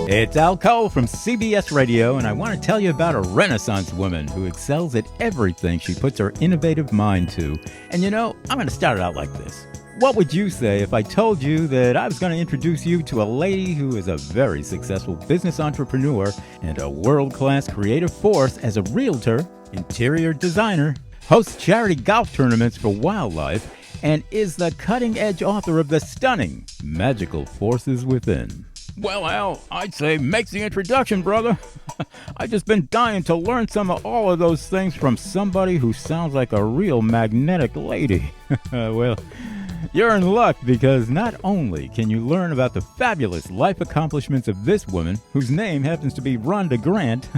It's Al Cole from CBS Radio, and I want to tell you about a Renaissance woman who excels at everything she puts her innovative mind to. And you know, I'm going to start it out like this. What would you say if I told you that I was going to introduce you to a lady who is a very successful business entrepreneur and a world-class creative force as a realtor, interior designer, hosts charity golf tournaments for wildlife, and is the cutting-edge author of the stunning Magical Forces Within? Well, Al, I'd say make the introduction, brother. I've just been dying to learn some of all of those things from somebody who sounds like a real magnetic lady. Well, you're in luck because not only can you learn about the fabulous life accomplishments of this woman, whose name happens to be Rhonda Grant,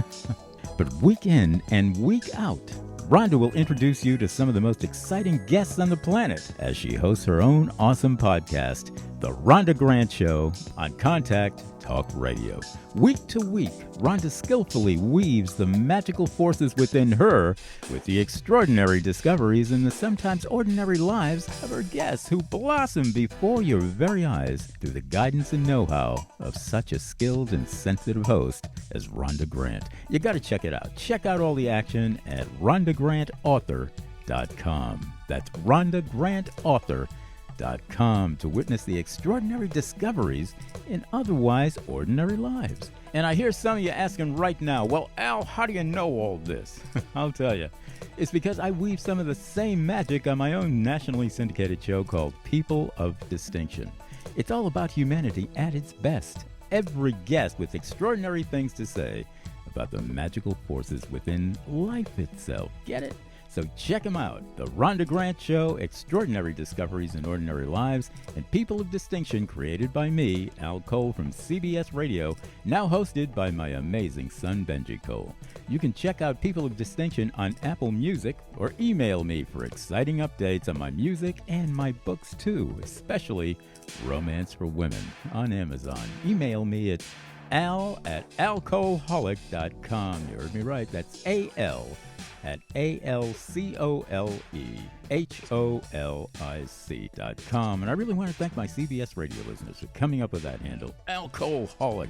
but week in and week out, Rhonda will introduce you to some of the most exciting guests on the planet as she hosts her own awesome podcast, The Rhonda Grant Show, on Contact Talk Radio. Week to week, Rhonda skillfully weaves the magical forces within her with the extraordinary discoveries in the sometimes ordinary lives of her guests who blossom before your very eyes through the guidance and know-how of such a skilled and sensitive host as Rhonda Grant. You got to check it out. Check out all the action at rhondagrantauthor.com. That's rhondagrantauthor.com to witness the extraordinary discoveries in otherwise ordinary lives. And I hear some of you asking right now, well, Al, how do you know all this? I'll tell you. It's because I weave some of the same magic on my own nationally syndicated show called People of Distinction. It's all about humanity at its best. Every guest with extraordinary things to say about the magical forces within life itself. Get it? So check them out. The Rhonda Grant Show, Extraordinary Discoveries in Ordinary Lives, and People of Distinction, created by me, Al Cole from CBS Radio, now hosted by my amazing son, Benji Cole. You can check out People of Distinction on Apple Music or email me for exciting updates on my music and my books too, especially Romance for Women on Amazon. Email me at al@alcoholic.com. You heard me right. That's AL@ALCOLEHOLIC.com. And I really want to thank my CBS radio listeners for coming up with that handle, Alcoholic.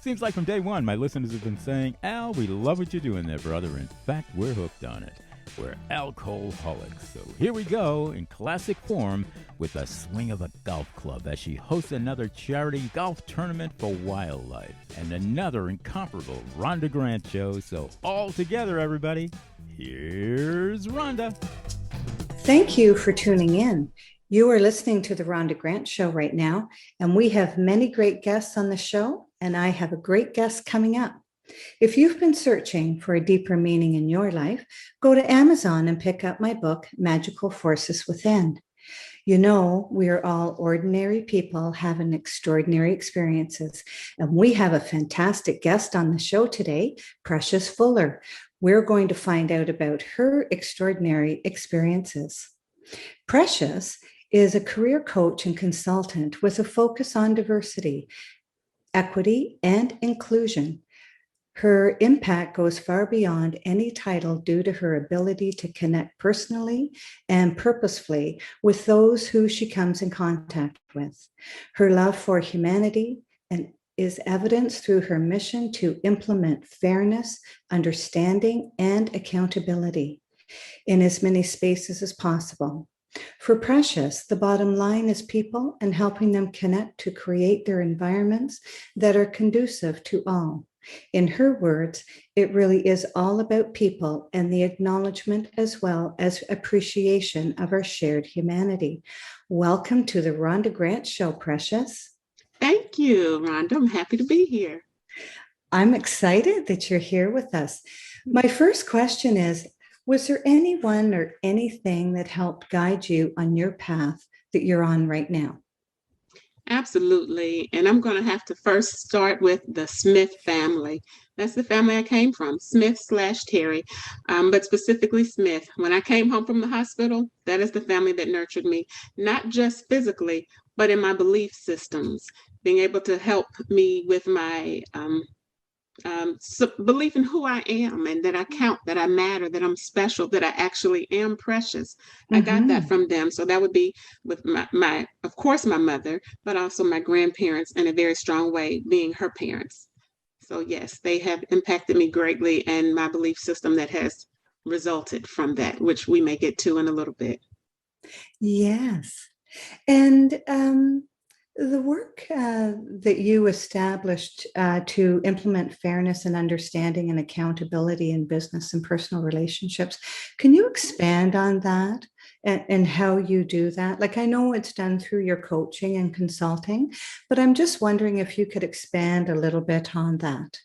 Seems like from day one, my listeners have been saying, Al, we love what you're doing there, brother. In fact, we're hooked on it. We're alcoholics. So here we go in classic form with a swing of a golf club as she hosts another charity golf tournament for wildlife and another incomparable Rhonda Grant show. So all together, everybody, here's Rhonda. Thank you for tuning in. You are listening to the Rhonda Grant Show right now, and we have many great guests on the show, and I have a great guest coming up. If you've been searching for a deeper meaning in your life, go to Amazon and pick up my book, Magical Forces Within. You know, we are all ordinary people having extraordinary experiences, and we have a fantastic guest on the show today, Preciousfuller. We're going to find out about her extraordinary experiences. Precious is a career coach and consultant with a focus on diversity, equity, and inclusion. Her impact goes far beyond any title due to her ability to connect personally and purposefully with those who she comes in contact with. Her love for humanity is evidenced through her mission to implement fairness, understanding, and accountability in as many spaces as possible. For Precious, the bottom line is people and helping them connect to create their environments that are conducive to all. In her words, it really is all about people and the acknowledgement as well as appreciation of our shared humanity. Welcome to the Rhonda Grant Show, Precious. Thank you, Rhonda. I'm happy to be here. I'm excited that you're here with us. My first question is, was there anyone or anything that helped guide you on your path that you're on right now? Absolutely. And I'm going to have to first start with the Smith family. That's the family I came from, Smith/Terry, but specifically Smith. When I came home from the hospital, that is the family that nurtured me, not just physically, but in my belief systems, being able to help me with my belief in who I am and that I count, that I matter, that I'm special, that I actually am precious. I got that from them. So that would be with my of course, my mother, but also my grandparents in a very strong way, being her parents. So yes, they have impacted me greatly, and my belief system that has resulted from that, which we may get to in a little bit. Yes. And the work that you established to implement fairness and understanding and accountability in business and personal relationships, can you expand on that and how you do that? Like, I know it's done through your coaching and consulting, but I'm just wondering if you could expand a little bit on that.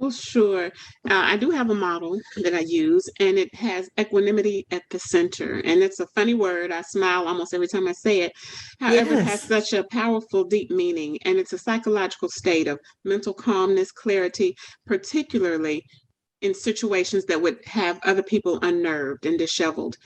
Well, sure. I do have a model that I use, and it has equanimity at the center. And it's a funny word. I smile almost every time I say it. However, it has Yes. such a powerful, deep meaning, and it's a psychological state of mental calmness, clarity, particularly in situations that would have other people unnerved and disheveled.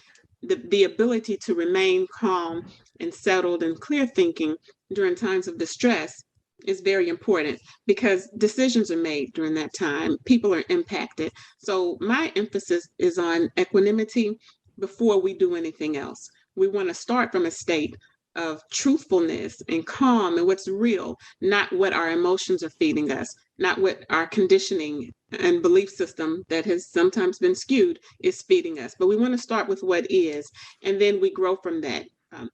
The ability to remain calm and settled and clear thinking during times of distress is very important because decisions are made during that time. People are impacted. So my emphasis is on equanimity before we do anything else. We want to start from a state of truthfulness and calm and what's real, not what our emotions are feeding us, not what our conditioning and belief system that has sometimes been skewed is feeding us. But we want to start with what is, and then we grow from that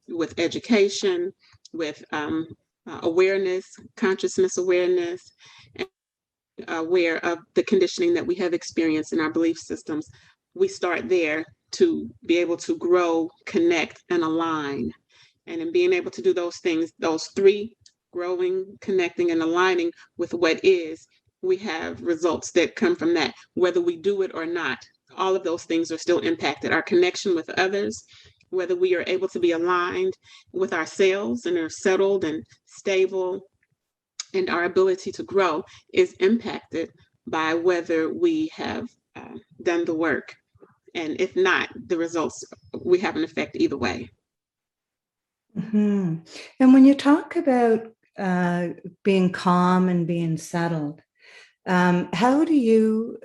with education, with awareness, consciousness awareness, and aware of the conditioning that we have experienced in our belief systems. We start there to be able to grow, connect, and align. And in being able to do those things, those three, growing, connecting, and aligning with what is, we have results that come from that, whether we do it or not. All of those things are still impacted. Our connection with others, whether we are able to be aligned with ourselves and are settled and stable, and our ability to grow is impacted by whether we have done the work. And if not, the results, we have an effect either way. Mm-hmm. And when you talk about being calm and being settled, how do you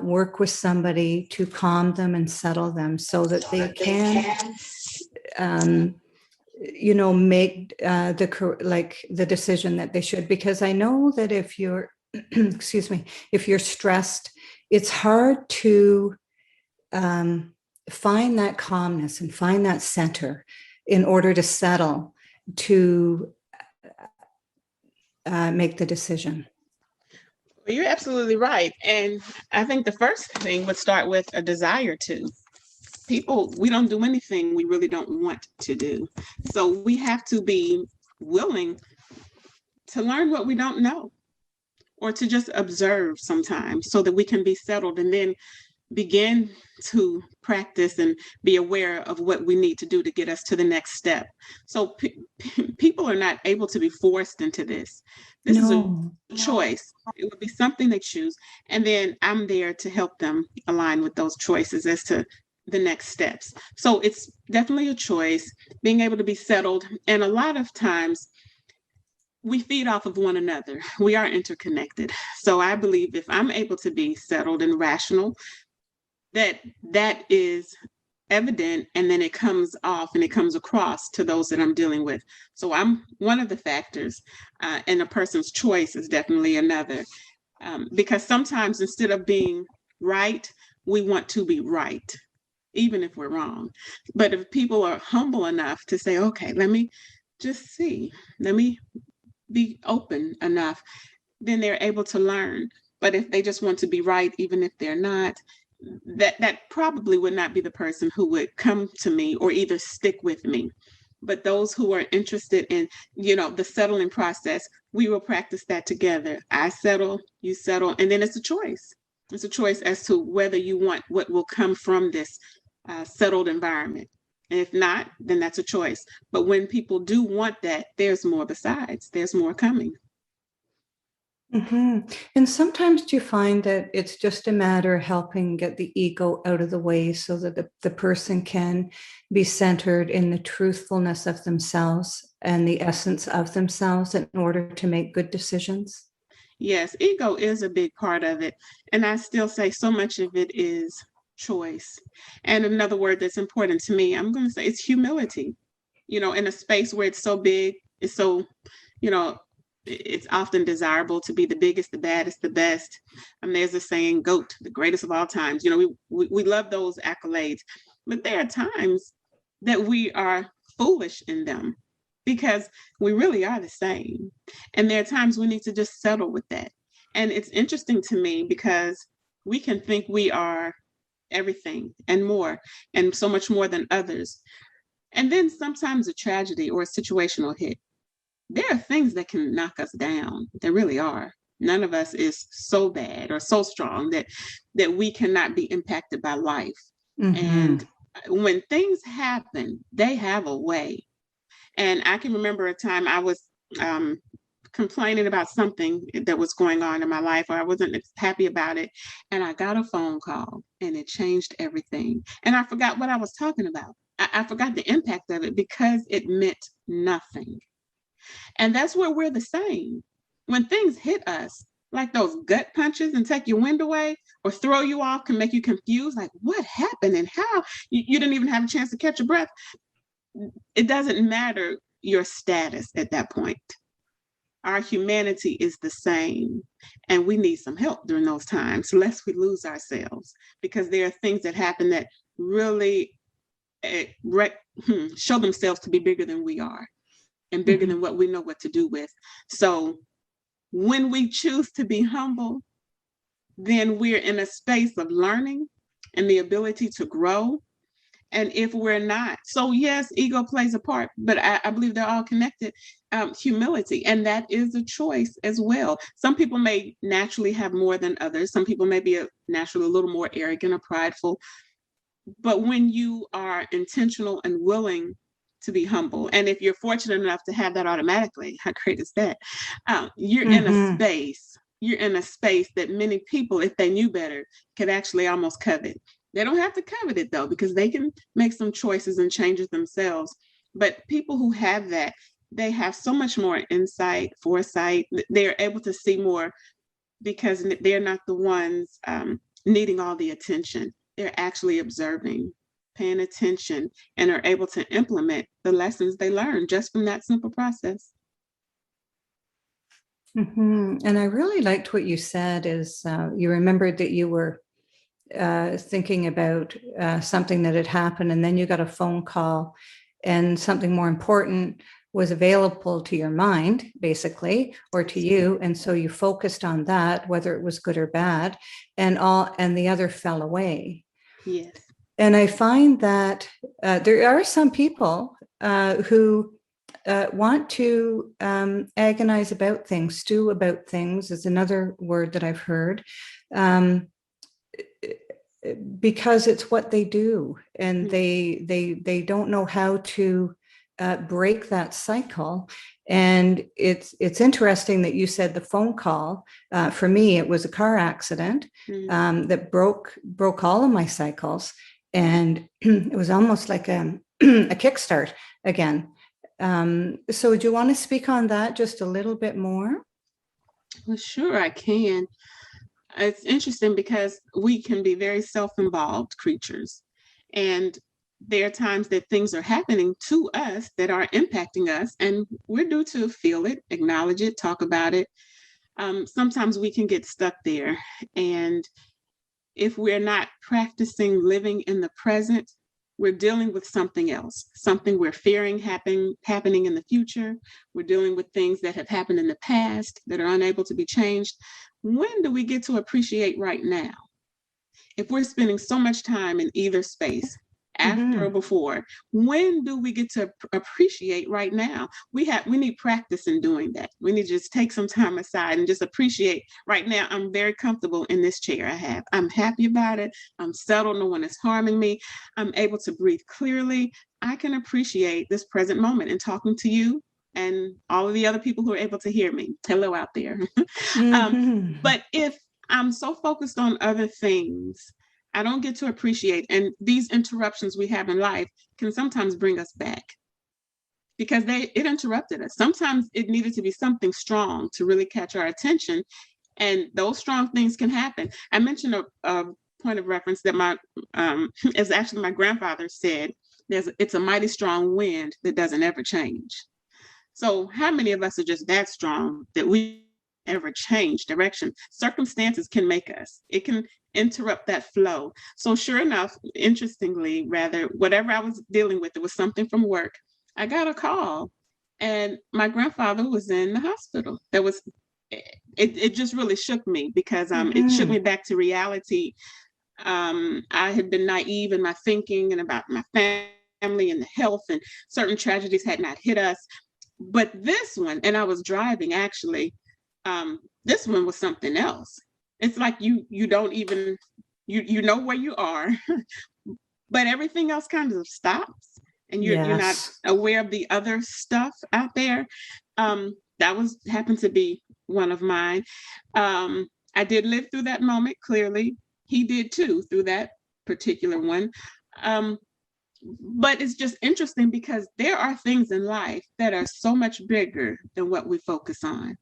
work with somebody to calm them and settle them so that they can, make the decision that they should? Because I know that if you're, excuse me, if you're stressed, it's hard to find that calmness and find that center in order to settle, to make the decision. Well, you're absolutely right. And I think the first thing would start with a desire to. People, we don't do anything we really don't want to do. So we have to be willing to learn what we don't know, or to just observe sometimes so that we can be settled and then begin to practice and be aware of what we need to do to get us to the next step. So people are not able to be forced into this. This is a choice. It would be something they choose. And then I'm there to help them align with those choices as to the next steps. So it's definitely a choice, being able to be settled. And a lot of times we feed off of one another. We are interconnected. So I believe if I'm able to be settled and rational, that is evident, and then it comes off and it comes across to those that I'm dealing with. So I'm one of the factors, and a person's choice is definitely another, because sometimes instead of being right, we want to be right, even if we're wrong. But if people are humble enough to say, okay, let me just see, let me be open enough, then they're able to learn. But if they just want to be right, even if they're not, that probably would not be the person who would come to me or either stick with me. But those who are interested in, the settling process, we will practice that together. I settle, you settle, and then it's a choice. It's a choice as to whether you want what will come from this settled environment. And if not, then that's a choice. But when people do want that, there's more besides, there's more coming. Mm-hmm. And sometimes do you find that it's just a matter of helping get the ego out of the way so that the person can be centered in the truthfulness of themselves and the essence of themselves in order to make good decisions? Yes, ego is a big part of it. And I still say so much of it is choice. And another word that's important to me, I'm going to say, it's humility. In a space where it's so big, it's so, you know, it's often desirable to be the biggest, the baddest, the best. There's a saying, GOAT, the greatest of all times. We love those accolades, but there are times that we are foolish in them because we really are the same. And there are times we need to just settle with that. And it's interesting to me because we can think we are everything and more, and so much more than others. And then sometimes a tragedy or a situation will hit. There are things that can knock us down. There really are. None of us is so bad or so strong that we cannot be impacted by life. Mm-hmm. And when things happen, they have a way. And I can remember a time I was complaining about something that was going on in my life, or I wasn't happy about it. And I got a phone call and it changed everything. And I forgot what I was talking about. I forgot the impact of it because it meant nothing. And that's where we're the same. When things hit us, like those gut punches and take your wind away or throw you off, can make you confused, like what happened and how? You didn't even have a chance to catch your breath. It doesn't matter your status at that point. Our humanity is the same, and we need some help during those times, lest we lose ourselves, because there are things that happen that really show themselves to be bigger than we are and bigger than what we know what to do with. So when we choose to be humble, then we're in a space of learning and the ability to grow. And if we're not, so yes, ego plays a part, but I believe they're all connected. Humility, and that is a choice as well. Some people may naturally have more than others. Some people may be naturally a little more arrogant or prideful. But when you are intentional and willing to be humble, and if you're fortunate enough to have that automatically, how great is that? You're in a space. You're in a space that many people, if they knew better, could actually almost covet. They don't have to covet it though, because they can make some choices and changes themselves. But people who have that, they have so much more insight, foresight. They're able to see more because they're not the ones needing all the attention. They're actually observing, paying attention, and are able to implement the lessons they learn just from that simple process. And I really liked what you said is you remembered that you were thinking about something that had happened, and then you got a phone call and something more important was available to your mind, basically, or to you. And so you focused on that, whether it was good or bad, and the other fell away. Yes. And I find that there are some people who want to agonize about things, stew about things is another word that I've heard. Because it's what they do, and they don't know how to break that cycle. And it's interesting that you said the phone call. For me, it was a car accident that broke all of my cycles, and it was almost like a kickstart again. So do you want to speak on that just a little bit more? Well, sure, I can. It's interesting because we can be very self-involved creatures, and there are times that things are happening to us that are impacting us, and we're due to feel it, acknowledge it, talk about it. Sometimes we can get stuck there, and if we're not practicing living in the present, we're dealing with something else, something we're fearing happening in the future. We're dealing with things that have happened in the past that are unable to be changed. When do we get to appreciate right now? If we're spending so much time in either space, after or before, when do we get to appreciate right now? We need practice in doing that. We need to just take some time aside and just appreciate right now. I'm very comfortable in this chair I have. I'm happy about it. I'm settled. No one is harming me. I'm able to breathe clearly. I can appreciate this present moment and talking to you and all of the other people who are able to hear me. Hello out there. But if I'm so focused on other things, I don't get to appreciate. And these interruptions we have in life can sometimes bring us back because it interrupted us. Sometimes it needed to be something strong to really catch our attention. And those strong things can happen. I mentioned a point of reference that is actually my grandfather said, it's a mighty strong wind that doesn't ever change. So how many of us are just that strong that we ever change direction? Circumstances can make us. It can interrupt that flow. So sure enough, interestingly, rather, whatever I was dealing with, it was something from work. I got a call and my grandfather was in the hospital. It just really shook me because it shook me back to reality. I had been naive in my thinking and about my family and the health, and certain tragedies had not hit us. But this one, and I was driving actually, this one was something else. It's like you don't even, you know where you are, but everything else kind of stops and you're not aware of the other stuff out there. That happened to be one of mine. I did live through that moment, clearly. He did too, through that particular one. But it's just interesting because there are things in life that are so much bigger than what we focus on.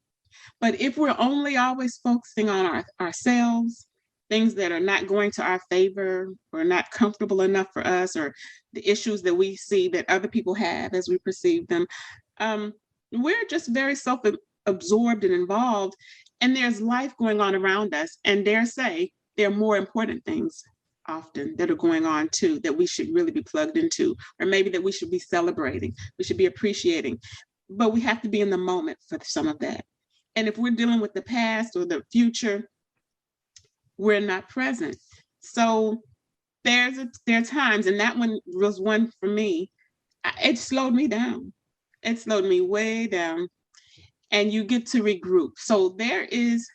But if we're only always focusing on ourselves, things that are not going to our favor or not comfortable enough for us, or the issues that we see that other people have as we perceive them, we're just very self-absorbed and involved. And there's life going on around us. And dare say, there are more important things often that are going on too, that we should really be plugged into, or maybe that we should be celebrating, we should be appreciating. But we have to be in the moment for some of that. And if we're dealing with the past or the future, we're not present. So there are times, and that one was one for me, it slowed me down. It slowed me way down. And you get to regroup. So there is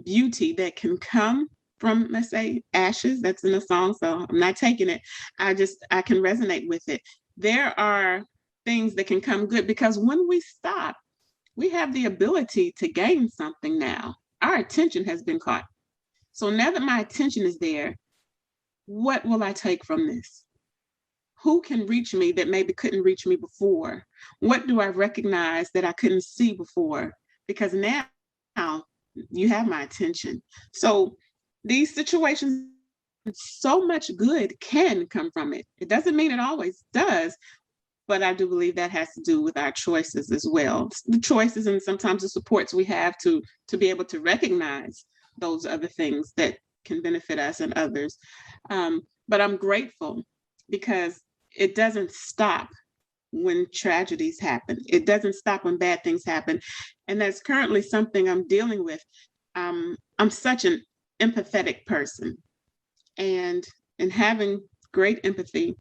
beauty that can come from, let's say, ashes. That's in a song, so I'm not taking it. I can resonate with it. There are things that can come good, because when we stop, we have the ability to gain something now. Our attention has been caught. So now that my attention is there, what will I take from this? Who can reach me that maybe couldn't reach me before? What do I recognize that I couldn't see before? Because now you have my attention. So these situations, so much good can come from it. It doesn't mean it always does, but I do believe that has to do with our choices as well. The choices and sometimes the supports we have to be able to recognize those other things that can benefit us and others. But I'm grateful because it doesn't stop when tragedies happen. It doesn't stop when bad things happen. And that's currently something I'm dealing with. I'm such an empathetic person, and in having great empathy,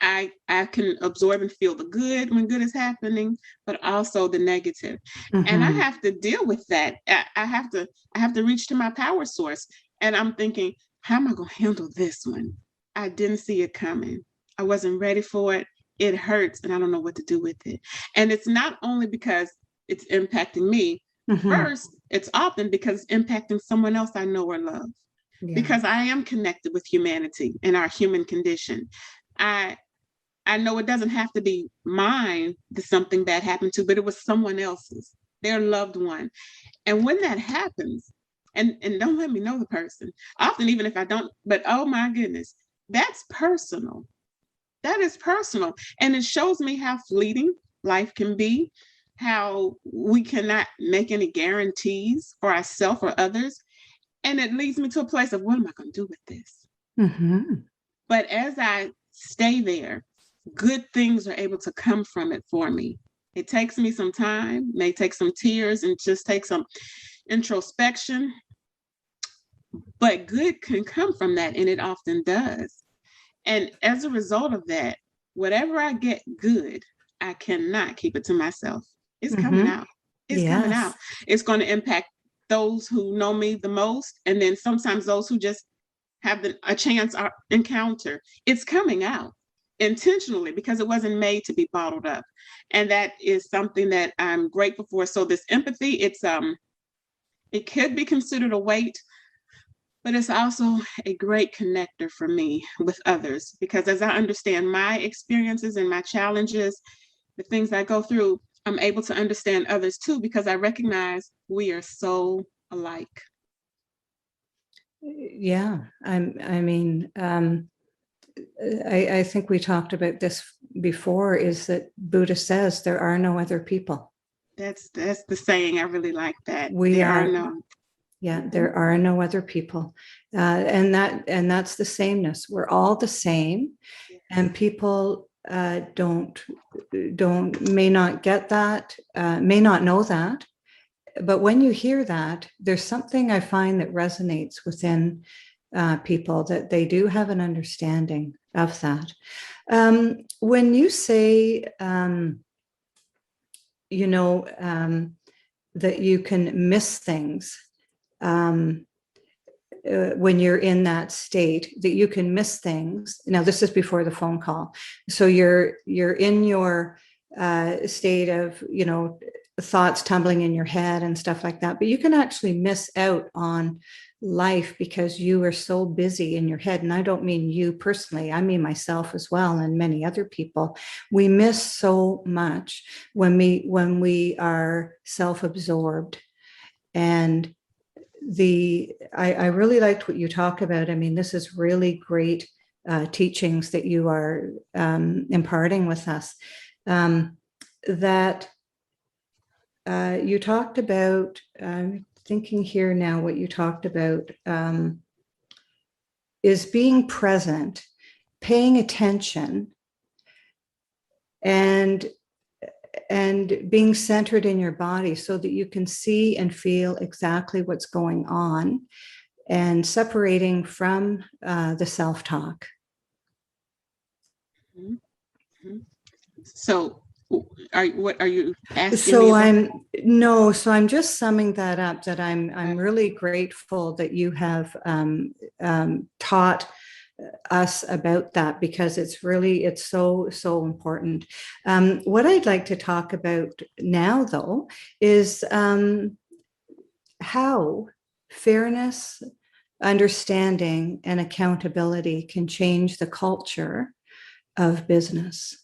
I can absorb and feel the good when good is happening, but also the negative. And I have to deal with that. I have to reach to my power source. And I'm thinking, how am I going to handle this one? I didn't see it coming. I wasn't ready for it. It hurts, and I don't know what to do with it. And it's not only because it's impacting me. First, it's often because it's impacting someone else I know or love. Yeah. Because I am connected with humanity and our human condition. I know it doesn't have to be mine that something bad happened to, but it was someone else's, their loved one. And when that happens, and don't let me know the person, often even if I don't, but oh my goodness, that's personal. That is personal. And it shows me how fleeting life can be, how we cannot make any guarantees for ourselves or others. And it leads me to a place of, what am I going to do with this? But as I stay there, good things are able to come from it for me. It takes me some time, may take some tears, and just take some introspection. But good can come from that, and it often does. And as a result of that, whatever I get good, I cannot keep it to myself. It's coming out. It's coming out. It's going to impact those who know me the most, and then sometimes those who just have a chance encounter. It's coming out intentionally because it wasn't made to be bottled up. And that is something that I'm grateful for. So this empathy, it could be considered a weight, but it's also a great connector for me with others, because as I understand my experiences and my challenges, the things I go through, I'm able to understand others too, because I recognize we are so alike. Yeah, I think we talked about this before, is that Buddha says there are no other people. That's the saying. I really like that. There are no. Yeah, there are no other people. And that's the sameness. We're all the same. Yes. And people may not get that, may not know that. But when you hear that, there's something I find that resonates within people, that they do have an understanding of that. When you say, that you can miss things when you're in that state, that you can miss things. Now, this is before the phone call. So you're in your state of, thoughts tumbling in your head and stuff like that, but you can actually miss out on life because you are so busy in your head. And I don't mean you personally, I mean myself as well, and many other people. We miss so much when we are self-absorbed. And I really liked what you talk about. I mean, this is really great teachings that you are imparting with us. That you talked about, thinking here now, what you talked about is being present, paying attention, and being centered in your body so that you can see and feel exactly what's going on, and separating from the self-talk. Mm-hmm. So what are you asking so me about? So I'm just summing that up, that I'm really grateful that you have taught us about that, because it's so important. What I'd like to talk about now, though, is how fairness, understanding, and accountability can change the culture of business.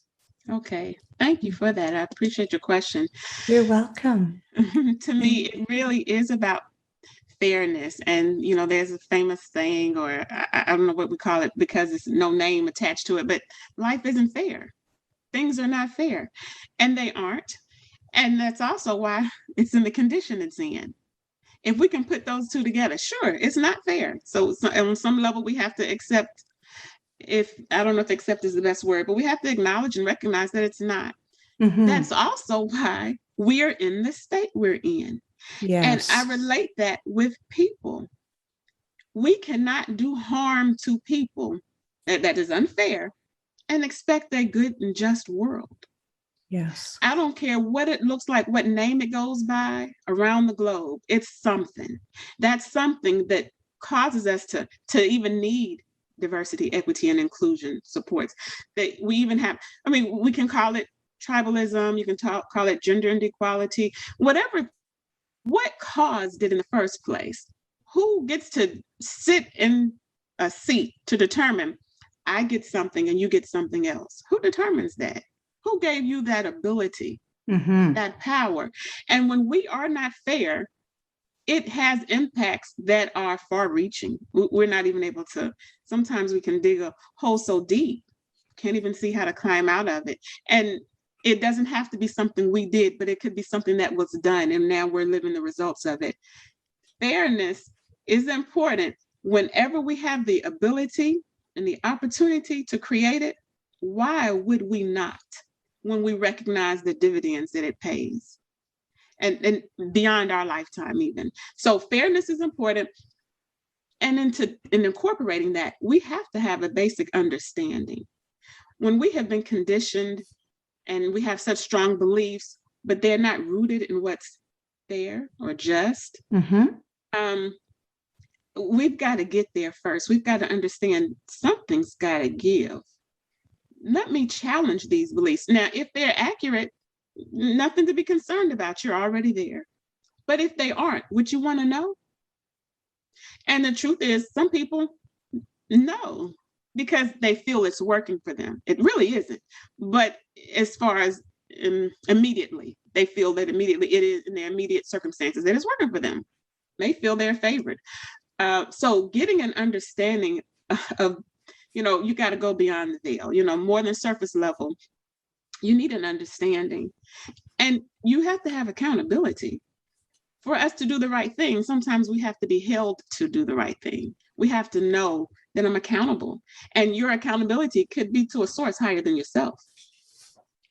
Okay, thank you for that. I appreciate your question. You're welcome. To me, it really is about fairness. And, there's a famous saying, or I don't know what we call it because it's no name attached to it, but life isn't fair. Things are not fair, and they aren't. And that's also why it's in the condition it's in. If we can put those two together, sure, it's not fair. So on some level, we have to accept, I don't know if accept is the best word, but we have to acknowledge and recognize that it's not. Mm-hmm. That's also why we're in the state we're in. Yes. And I relate that with people. We cannot do harm to people that is unfair and expect a good and just world. Yes. I don't care what it looks like, what name it goes by around the globe. It's something. That's something that causes us to even need diversity, equity, and inclusion supports. That we even have, we can call it tribalism, you can call it gender inequality, whatever. What caused it in the first place? Who gets to sit in a seat to determine I get something and you get something else? Who determines that? Who gave you that ability, that power? And when we are not fair, it has impacts that are far-reaching. We're not even able to, sometimes we can dig a hole so deep, can't even see how to climb out of it. And it doesn't have to be something we did, but it could be something that was done, and now we're living the results of it. Fairness is important. Whenever we have the ability and the opportunity to create it, why would we not, when we recognize the dividends that it pays? And beyond our lifetime even. So fairness is important. And in incorporating that, we have to have a basic understanding. When we have been conditioned and we have such strong beliefs, but they're not rooted in what's fair or just, we've got to get there first. We've got to understand something's got to give. Let me challenge these beliefs. Now, if they're accurate, nothing to be concerned about. You're already there. But if they aren't, would you want to know? And the truth is, some people know because they feel it's working for them. It really isn't. But as far as immediately, they feel that immediately it is in their immediate circumstances that it's working for them. may feel they're favored. So getting an understanding of, you got to go beyond the veil, more than surface level. You need an understanding, and you have to have accountability. For us to do the right thing, sometimes we have to be held to do the right thing. We have to know that I'm accountable, and your accountability could be to a source higher than yourself.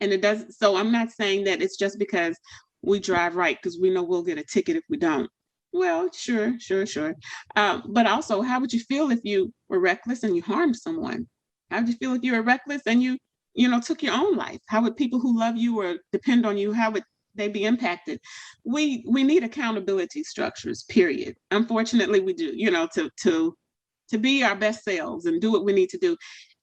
And it does. So I'm not saying that it's just because we drive right because we know we'll get a ticket if we don't. Well, sure. But also, how would you feel if you were reckless and you harmed someone? How would you feel if you were reckless and you took your own life? How would people who love you or depend on you, how would they be impacted? We need accountability structures, period. Unfortunately, we do, to be our best selves and do what we need to do.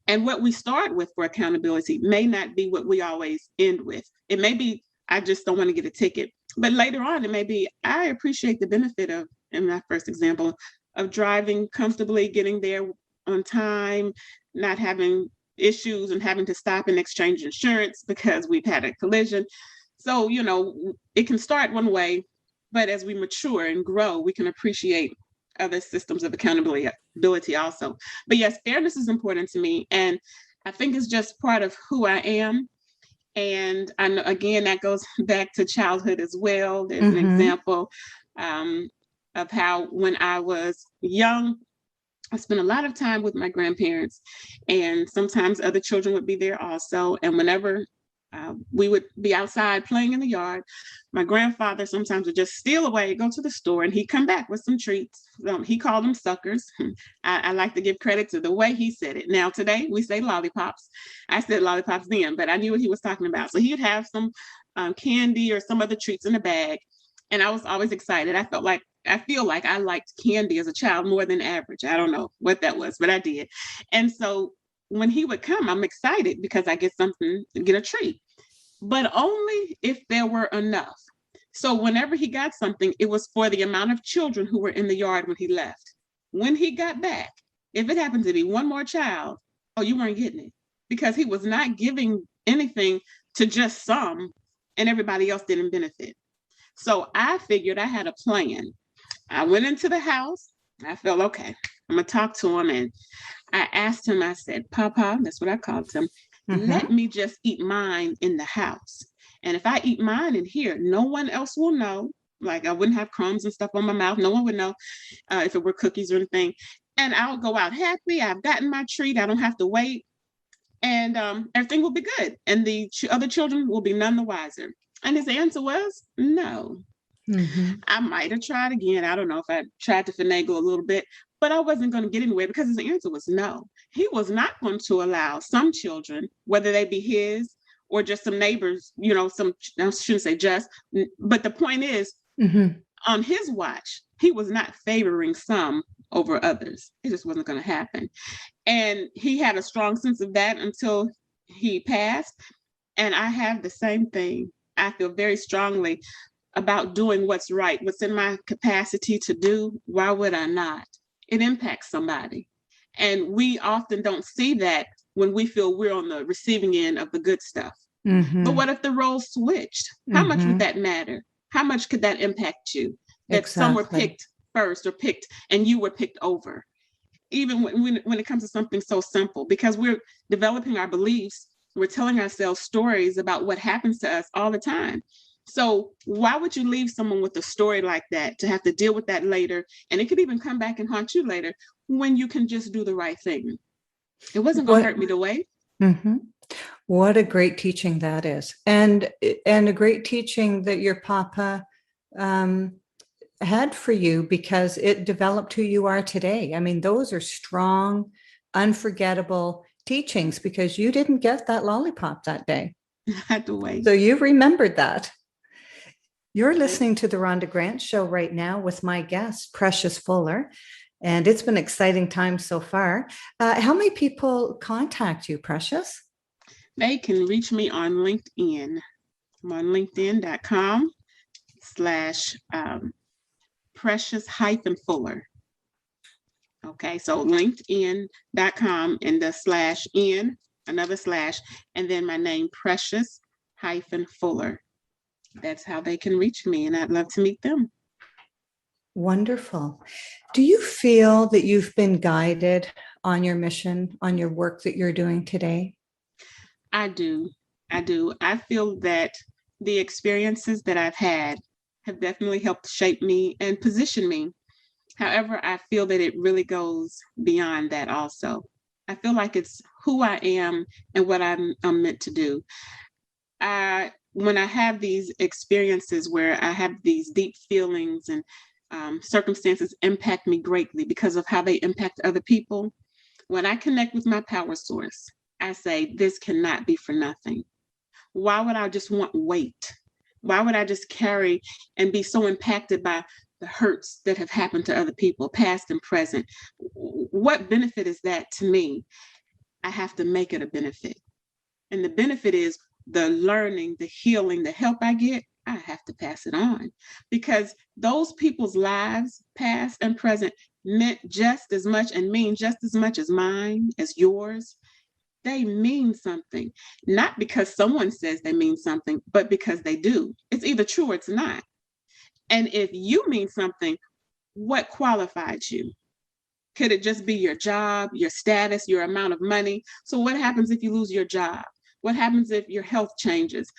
And what we start with for accountability may not be what we always end with. It may be, I just don't want to get a ticket. But later on, it may be, I appreciate the benefit of, in my first example, of driving comfortably, getting there on time, not having issues and having to stop and exchange insurance because we've had a collision. So, it can start one way, but as we mature and grow, we can appreciate other systems of accountability also. But yes, fairness is important to me. And I think it's just part of who I am. And I know, again, that goes back to childhood as well. There's an example of how when I was young, I spent a lot of time with my grandparents, and sometimes other children would be there also. And whenever we would be outside playing in the yard, my grandfather sometimes would just steal away, go to the store, and he'd come back with some treats. He called them suckers. I like to give credit to the way he said it. Now, today we say lollipops. I said lollipops then, but I knew what he was talking about. So he'd have some candy or some other treats in a bag. And I was always excited. I feel like I liked candy as a child more than average. I don't know what that was, but I did. And so when he would come, I'm excited because I get a treat, but only if there were enough. So whenever he got something, it was for the amount of children who were in the yard when he left. When he got back, if it happened to be one more child, oh, you weren't getting it, because he was not giving anything to just some and everybody else didn't benefit. So I figured I had a plan. I went into the house. I felt, okay, I'm going to talk to him. And I asked him, I said, Papa, that's what I called him, let me just eat mine in the house. And if I eat mine in here, no one else will know. Like, I wouldn't have crumbs and stuff on my mouth. No one would know if it were cookies or anything. And I'll go out happy. I've gotten my treat. I don't have to wait. And everything will be good. And the other children will be none the wiser. And his answer was no. I might have tried again. I don't know if I tried to finagle a little bit, but I wasn't going to get anywhere because his answer was no. He was not going to allow some children, whether they be his or just some neighbors, I shouldn't say just, but the point is, on his watch, he was not favoring some over others. It just wasn't going to happen. And he had a strong sense of that until he passed. And I have the same thing. I feel very strongly about doing what's right, what's in my capacity to do. Why would I not? It impacts somebody. And we often don't see that when we feel we're on the receiving end of the good stuff. But what if the roles switched? How much would that matter? How much could that impact you? That some were picked first or picked and you were picked over. Even when it comes to something so simple, because we're developing our beliefs, we're telling ourselves stories about what happens to us all the time. So why would you leave someone with a story like that to have to deal with that later? And it could even come back and haunt you later when you can just do the right thing. It wasn't going to hurt me to wait. What a great teaching that is. And a great teaching that your papa had for you, because it developed who you are today. I mean, those are strong, unforgettable teachings because you didn't get that lollipop that day. I had to wait. So you remembered that. You're listening to the Rhonda Grant Show right now with my guest, Preciousfuller. And it's been an exciting time so far. How many people contact you, Precious? They can reach me on LinkedIn. I'm on linkedin.com/precious-fuller. Okay, so linkedin.com and the /n, another slash, and then my name, Precious-Fuller. That's how they can reach me, and I'd love to meet them. Wonderful. Do you feel that you've been guided on your mission, on your work that you're doing today? I do. I feel that the experiences that I've had have definitely helped shape me and position me. However, I feel that it really goes beyond that also. I feel like it's who I am and what I'm meant to do. When I have these experiences where I have these deep feelings and circumstances impact me greatly because of how they impact other people, when I connect with my power source, I say, this cannot be for nothing. Why would I just want weight? Why would I just carry and be so impacted by the hurts that have happened to other people, past and present? What benefit is that to me? I have to make it a benefit. And the benefit is the learning, the healing, the help I get, I have to pass it on. Because those people's lives, past and present, meant just as much and mean just as much as mine, as yours. They mean something, not because someone says they mean something, but because they do. It's either true or it's not. And if you mean something, what qualified you? Could it just be your job, your status, your amount of money? So what happens if you lose your job? What happens if your health changes?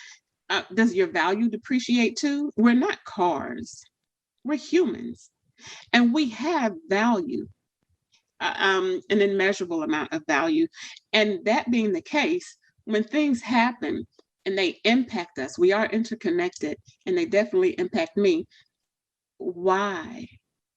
Does your value depreciate too? We're not cars. We're humans. And we have value. An immeasurable amount of value. And that being the case, when things happen and they impact us, we are interconnected and they definitely impact me. Why?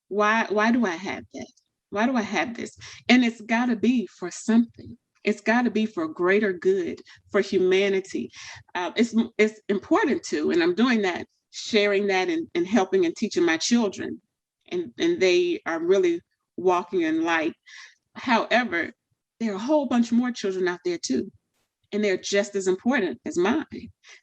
Why do I have that? Why do I have this? And it's got to be for something. It's got to be for greater good, for humanity. It's important to, and I'm doing that, sharing that and helping and teaching my children. And they are really walking in light. However, there are a whole bunch more children out there too, and they're just as important as mine.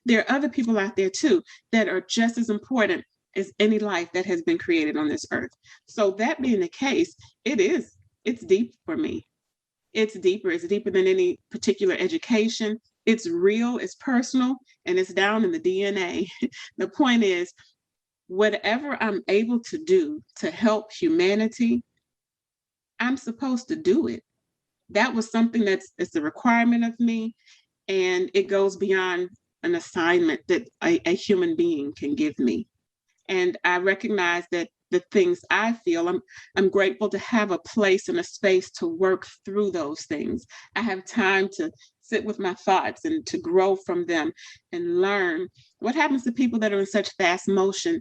There are other people out there too that are just as important as any life that has been created on this earth. So that being the case, it's deep for me. It's deeper than any particular education. It's real, it's personal, and it's down in the DNA. The point is, whatever I'm able to do to help humanity, I'm supposed to do it. That was something it's a requirement of me, and it goes beyond an assignment that a human being can give me. And I recognize that the things I feel, I'm grateful to have a place and a space to work through those things. I have time to sit with my thoughts and to grow from them and learn. What happens to people that are in such fast motion?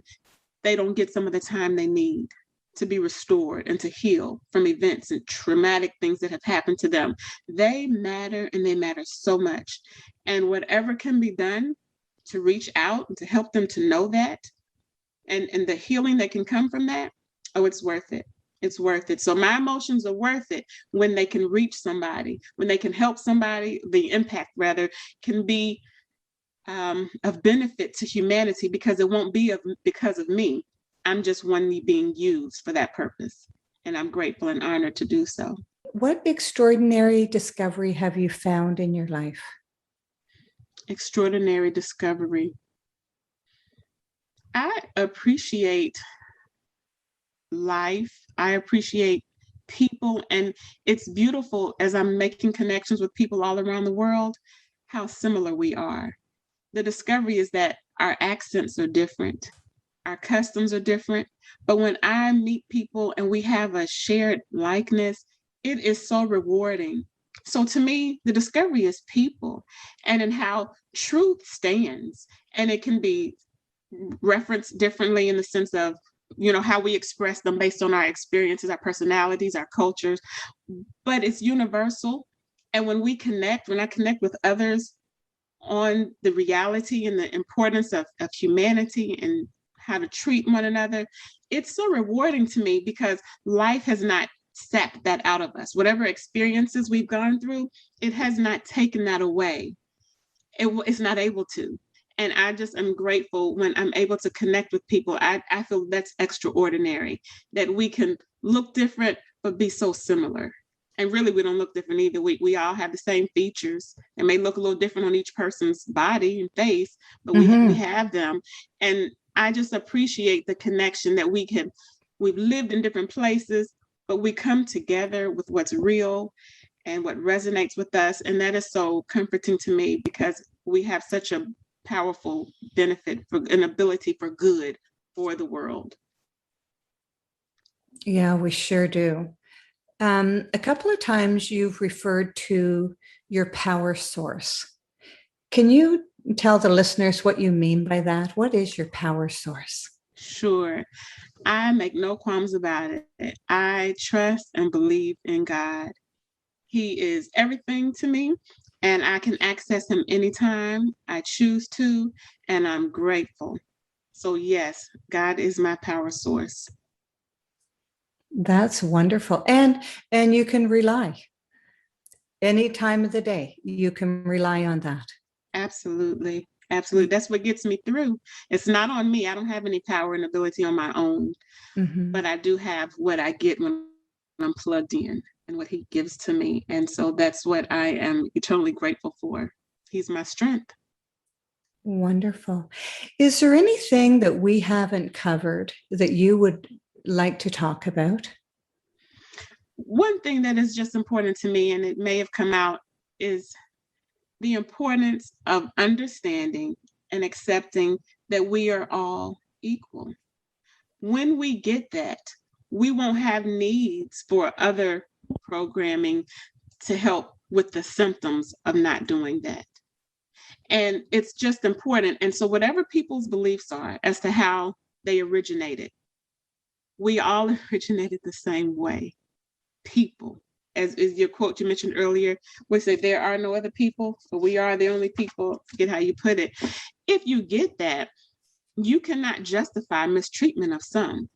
They don't get some of the time they need to be restored and to heal from events and traumatic things that have happened to them. They matter, and they matter so much. And whatever can be done to reach out and to help them to know that, and the healing that can come from that, oh, it's worth it. It's worth it. So my emotions are worth it when they can reach somebody, when they can help somebody. The impact, rather, can be of benefit to humanity, because it won't be because of me. I'm just one being used for that purpose. And I'm grateful and honored to do so. What extraordinary discovery have you found in your life? Extraordinary discovery. I appreciate life. I appreciate people. And it's beautiful as I'm making connections with people all around the world, how similar we are. The discovery is that our accents are different. Our customs are different. But when I meet people and we have a shared likeness, it is so rewarding. So to me, the discovery is people, and in how truth stands. And it can be referenced differently in the sense of, how we express them based on our experiences, our personalities, our cultures, but it's universal. And when I connect with others on the reality and the importance of humanity and how to treat one another, it's so rewarding to me, because life has not sapped that out of us. Whatever experiences we've gone through, it has not taken that away. It's not able to. And I just am grateful when I'm able to connect with people. I feel that's extraordinary, that we can look different, but be so similar. And really, we don't look different either. We all have the same features. They may look a little different on each person's body and face, but we have them. And I just appreciate the connection that we can We've lived in different places, but we come together with what's real and what resonates with us. And that is so comforting to me because we have such a powerful benefit for an ability for good for the world. Yeah, we sure do. A couple of times you've referred to your power source. Can you tell the listeners what you mean by that? What is your power source? Sure. I make no qualms about it. I trust and believe in God. He is everything to me, and I can access him anytime I choose to, and I'm grateful. So yes, God is my power source. That's wonderful. And you can rely any time of the day. You can rely on that. Absolutely. Absolutely. That's what gets me through. It's not on me. I don't have any power and ability on my own, but I do have what I get when I'm plugged in and what he gives to me. And so that's what I am eternally grateful for. He's my strength. Wonderful. Is there anything that we haven't covered that you would like to talk about? One thing that is just important to me, and it may have come out, is the importance of understanding and accepting that we are all equal. When we get that, we won't have needs for other programming to help with the symptoms of not doing that. And it's just important. And so whatever people's beliefs are as to how they originated, we all originated the same way. People. As is your quote you mentioned earlier, we say there are no other people, but we are the only people. Forget how you put it. If you get that, you cannot justify mistreatment of some.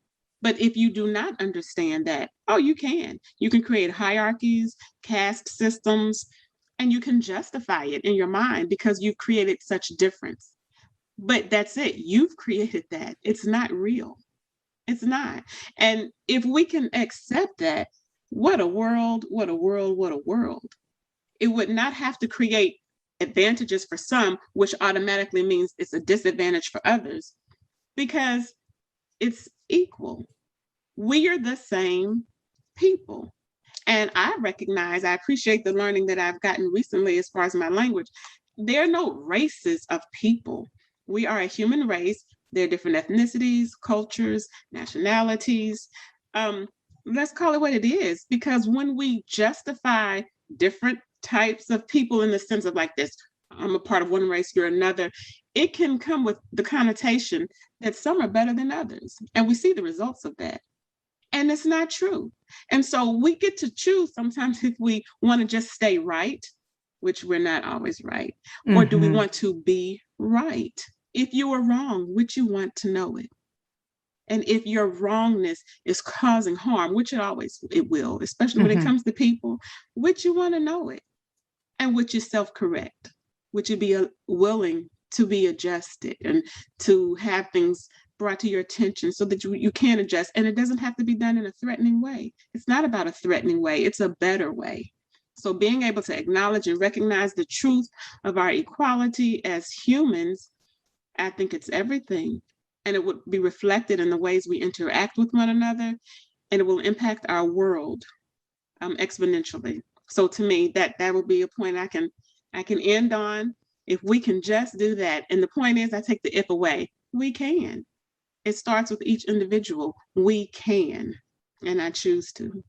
But if you do not understand that, oh, you can. You can create hierarchies, caste systems, and you can justify it in your mind because you've created such difference. But that's it. You've created that. It's not real. It's not. And if we can accept that, what a world, what a world, what a world. It would not have to create advantages for some, which automatically means it's a disadvantage for others, because it's equal. We are the same people. And I appreciate the learning that I've gotten recently as far as my language. There are no races of people. We are a human race. There are different ethnicities, cultures, nationalities. Let's call it what it is, because when we justify different types of people in the sense of like this, I'm a part of one race, you're another, it can come with the connotation that some are better than others. And we see the results of that. And it's not true. And so we get to choose sometimes if we want to just stay right, which we're not always right, or do we want to be right? If you are wrong, would you want to know it? And if your wrongness is causing harm, which it will, especially when it comes to people, would you want to know it? And would you self-correct? Would you be willing to be adjusted and to have things brought to your attention so that you can adjust? And it doesn't have to be done in a threatening way. It's not about a threatening way. It's a better way. So being able to acknowledge and recognize the truth of our equality as humans, I think it's everything. And it would be reflected in the ways we interact with one another, and it will impact our world exponentially. So to me, that will be a point I can end on. If we can just do that, and the point is, I take the if away. We can. It starts with each individual. We can, and I choose to.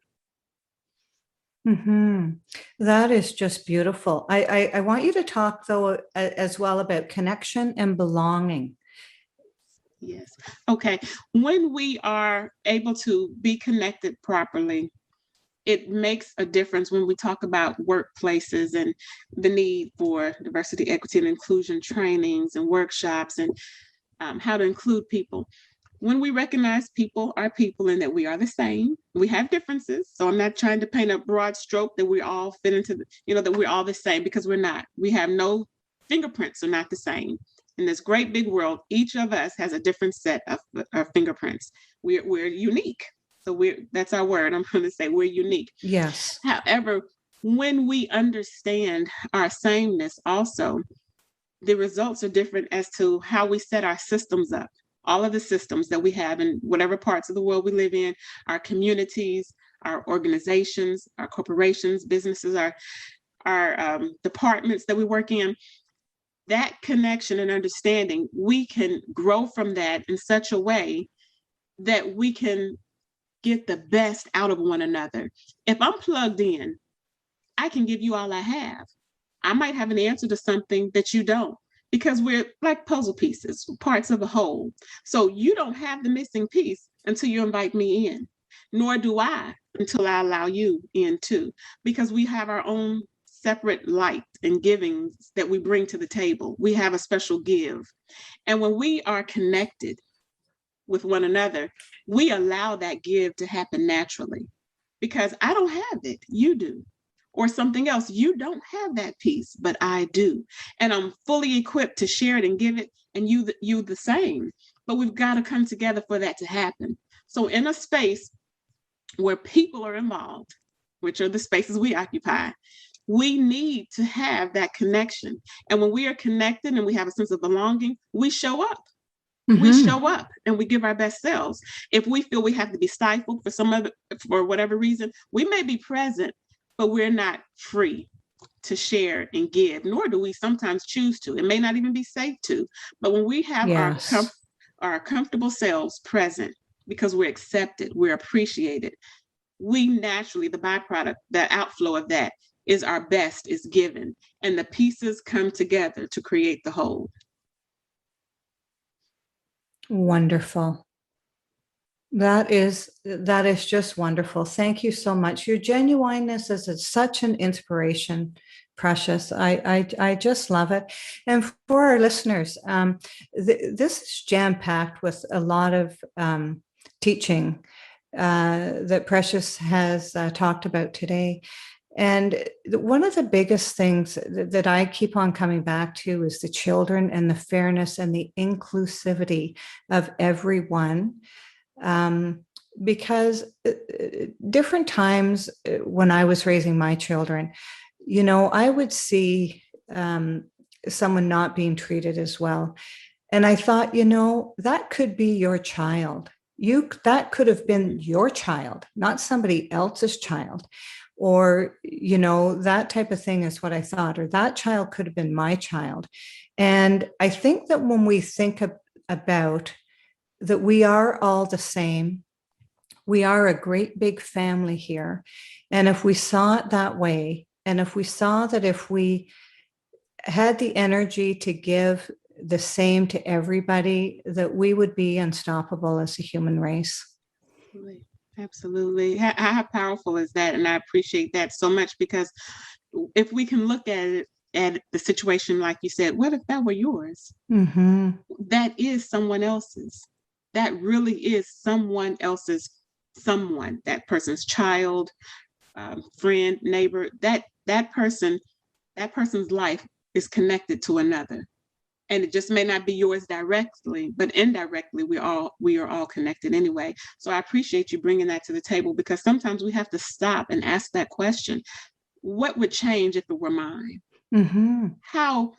That is just beautiful. I want you to talk though as well about connection and belonging. Yes. Okay. When we are able to be connected properly, it makes a difference when we talk about workplaces and the need for diversity, equity, and inclusion trainings and workshops and how to include people. When we recognize people are people and that we are the same, we have differences. So I'm not trying to paint a broad stroke that we all fit into, that we're all the same, because we're not. We have no fingerprints are not the same. In this great big world, each of us has a different set of fingerprints. We're unique. So that's our word. I'm going to say we're unique. Yes. However, when we understand our sameness also, the results are different as to how we set our systems up. all of the systems that we have in whatever parts of the world we live in, our communities, our organizations, our corporations, businesses, our departments that we work in, that connection and understanding, we can grow from that in such a way that we can get the best out of one another. If I'm plugged in, I can give you all I have. I might have an answer to something that you don't, because we're like puzzle pieces, parts of a whole. So you don't have the missing piece until you invite me in, nor do I until I allow you in too, because we have our own separate light and givings that we bring to the table. We have a special give. And when we are connected with one another, we allow that give to happen naturally, because I don't have it, you do. Or something else, you don't have that piece, but I do. And I'm fully equipped to share it and give it, and you the same. But we've got to come together for that to happen. So in a space where people are involved, which are the spaces we occupy, we need to have that connection. And when we are connected and we have a sense of belonging, we show up. We show up and we give our best selves. If we feel we have to be stifled for whatever reason, we may be present, but we're not free to share and give, nor do we sometimes choose to. It may not even be safe to. But when we have our comfortable selves present, because we're accepted, we're appreciated, we naturally, the byproduct, the outflow of that is our best is given, and the pieces come together to create the whole. Wonderful. That is just wonderful. Thank you so much. Your genuineness is such an inspiration, Precious. I just love it. And for our listeners, this is jam-packed with a lot of teaching that Precious has talked about today. And one of the biggest things that I keep on coming back to is the children and the fairness and the inclusivity of everyone. Because different times when I was raising my children, I would see someone not being treated as well. And I thought, that could be your child. That could have been your child, not somebody else's child. Or, that type of thing is what I thought, or that child could have been my child. And I think that when we think about that, we are all the same. We are a great big family here. And if we saw it that way, and if we saw that if we had the energy to give the same to everybody, that we would be unstoppable as a human race. Absolutely. How powerful is that? And I appreciate that so much, because if we can look at the situation, like you said, what if that were yours? Mm-hmm. That is someone else's. That really is someone else's, that person's child, friend, neighbor, that person's life is connected to another. And it just may not be yours directly, but indirectly, we are all connected anyway. So I appreciate you bringing that to the table, because sometimes we have to stop and ask that question. What would change if it were mine? Mm-hmm. How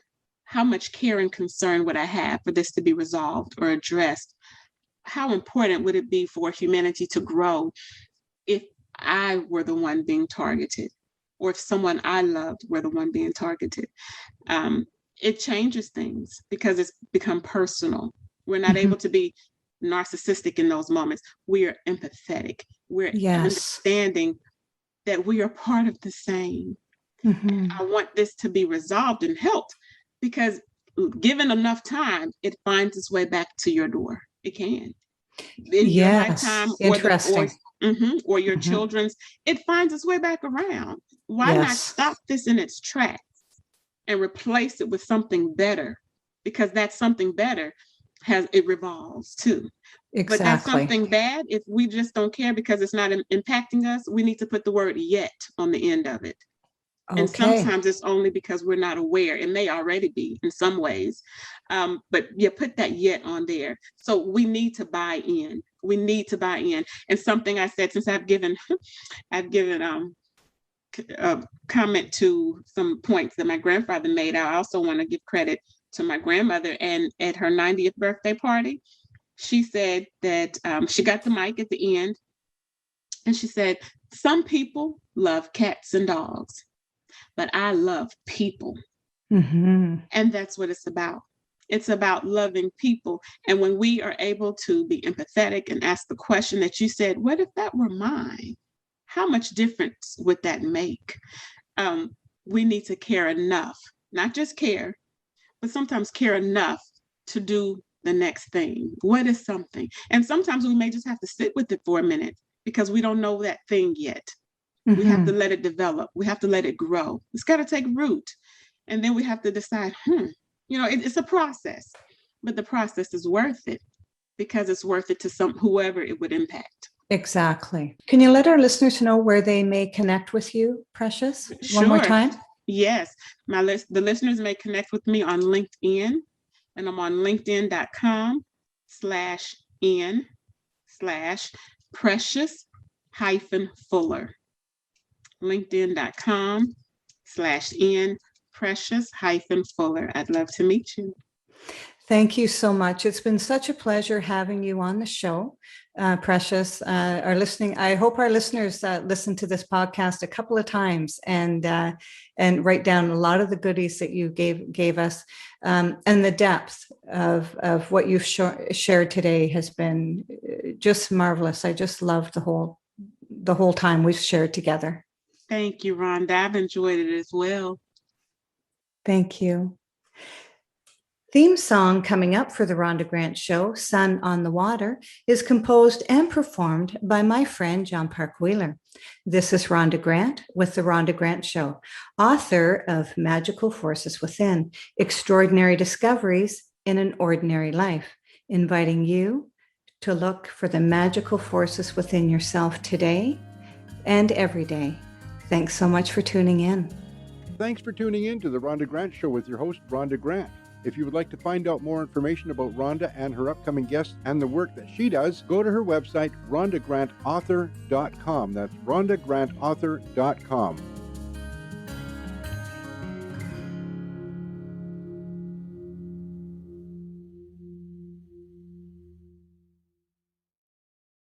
much care and concern would I have for this to be resolved or addressed? How important would it be for humanity to grow if I were the one being targeted, or if someone I loved were the one being targeted? It changes things, because it's become personal. We're not able to be narcissistic in those moments. We are empathetic. We're understanding that we are part of the same. Mm-hmm. I want this to be resolved and helped, because given enough time, it finds its way back to your door. It can. In your lifetime, or your children's, it finds its way back around. Why not stop this in its tracks and replace it with something better? Because that something better it revolves too. Exactly. But that's something bad, if we just don't care because it's not impacting us, we need to put the word yet on the end of it. Okay. And sometimes it's only because we're not aware. It may already be in some ways, but you put that yet on there. So we need to buy in. We need to buy in. And something I said, since I've given a comment to some points that my grandfather made, I also want to give credit to my grandmother. And at her 90th birthday party, she said that she got the mic at the end, and she said, some people love cats and dogs, but I love people. Mm-hmm. And that's what it's about. It's about loving people. And when we are able to be empathetic and ask the question that you said, what if that were mine? How much difference would that make? We need to care enough, not just care, but sometimes care enough to do the next thing. What is something? And sometimes we may just have to sit with it for a minute because we don't know that thing yet. Mm-hmm. We have to let it develop. We have to let it grow. It's got to take root. And then we have to decide, it's a process, but the process is worth it because it's worth it to whoever it would impact. Exactly. Can you let our listeners know where they may connect with you, Precious? Sure. One more time? Yes. The listeners may connect with me on LinkedIn, and I'm on linkedin.com/precious-fuller. linkedin.com/precious-fuller. I'd love to meet you. Thank you so much. It's been such a pleasure having you on the show, Precious. I hope our listeners listen to this podcast a couple of times and write down a lot of the goodies that you gave us. And the depth of what you've shared today has been just marvelous. I just loved the whole time we've shared together. Thank you, Rhonda. I've enjoyed it as well. Thank you. Theme song coming up for the Rhonda Grant Show, Sun on the Water, is composed and performed by my friend John Park Wheeler. This is Rhonda Grant with the Rhonda Grant Show, author of Magical Forces Within, Extraordinary Discoveries in an Ordinary Life, inviting you to look for the magical forces within yourself today and every day. Thanks so much for tuning in. Thanks for tuning in to the Rhonda Grant Show with your host, Rhonda Grant. If you would like to find out more information about Rhonda and her upcoming guests and the work that she does, go to her website, rhondagrantauthor.com. That's rhondagrantauthor.com.